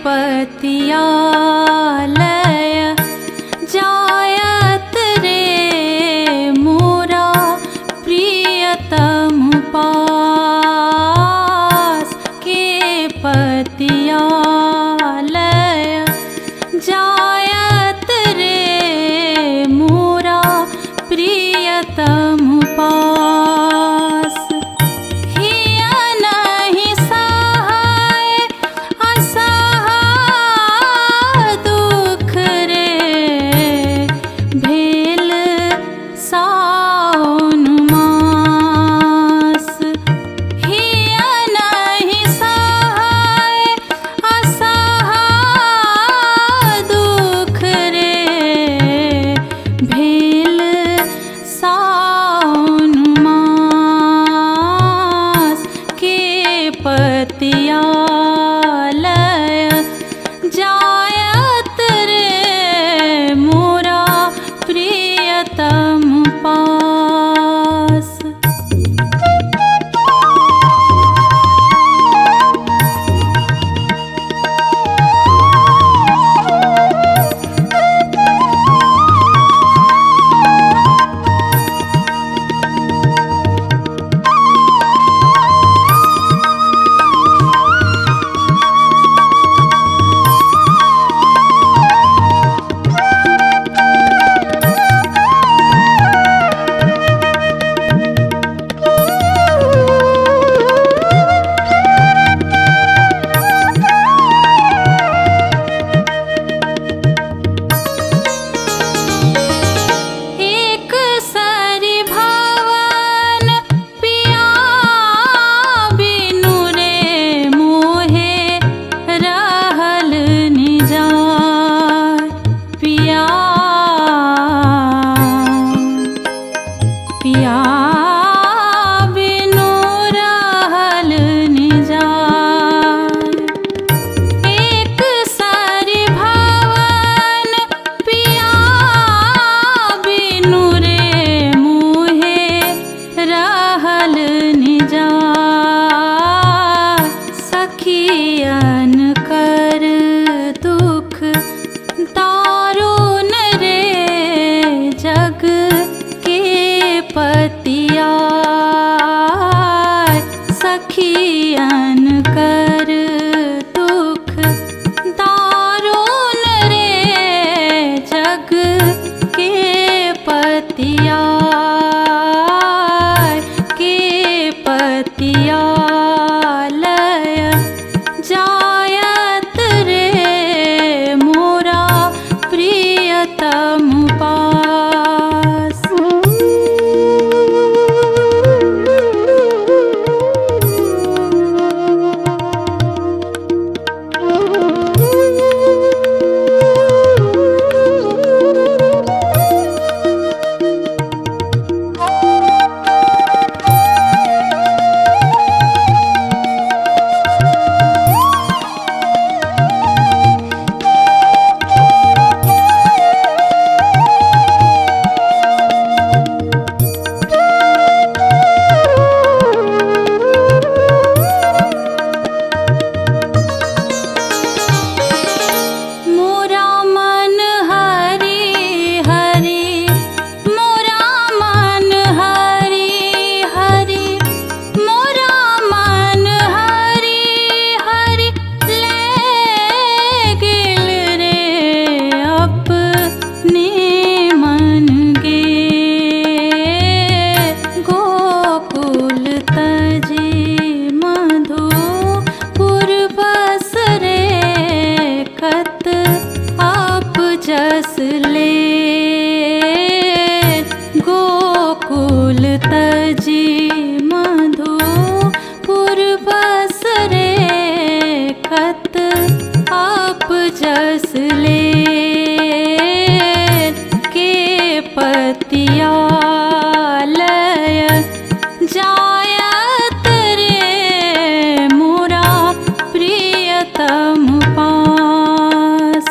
पतियालय जायत रे मोरा प्रियतम पास के पतियालय जायत रे मोरा प्रियतम पास हिया नहीं सहाय असहाय दुख रे भेल सावन मास हिया नहीं सहाय असहाय दुख रे भेल सावन मास के पतियालय जायत रे मोरा प्रियतम पास। एक सरि भवन पिया बिनु रे मोहे रहल निजाय पिया पिया बिनु रहल निजाय एक सरि भवन पिया बिनु रे मोहे रहल निजाय सखियन कर दुख दारुण रे जग के पतिया सखियन कर दुख दारुण रे जग के पतिया पतियालय जायत रे मोरा प्रियतम पास। मोरा मन हरि हरि मोरा मन हरि हरि मोरा मन हरि हरि ले गेल रे अपने मन गे गोकुल तजी मधुपुर बस रे कत आप जस ले गोकुल तजी मधुपुर बस रे कत आप जस ले के पतियालय जायत रे मोरा प्रियतम पास।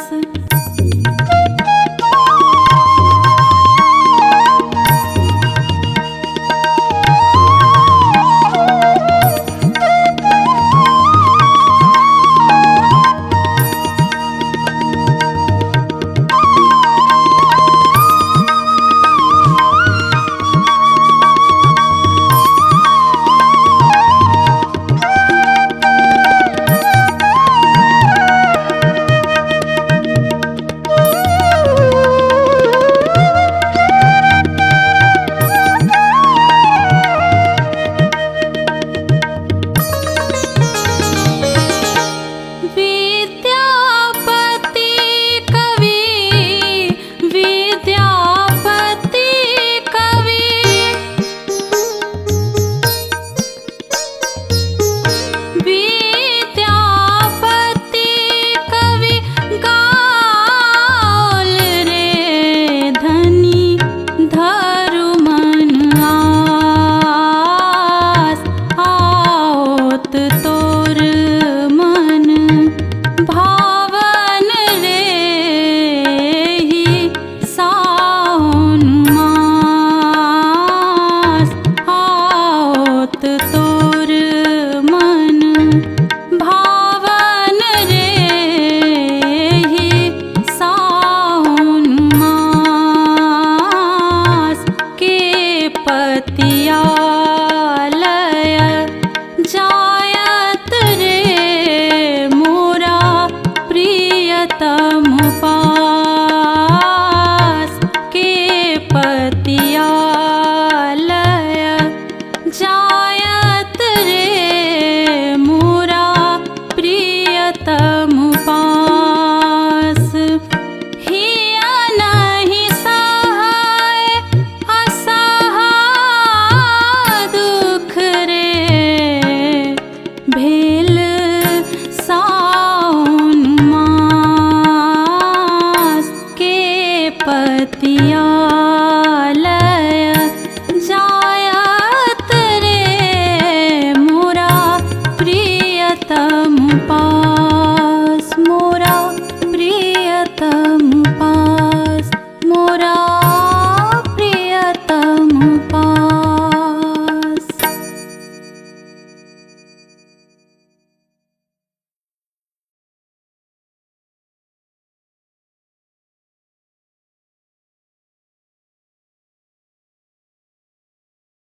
प्रियतम पास के पतियालय जायत रे मोरा प्रियतम पास। हिया नहीं सहाय असहाय दुख रे भेल सावन मास के पतिया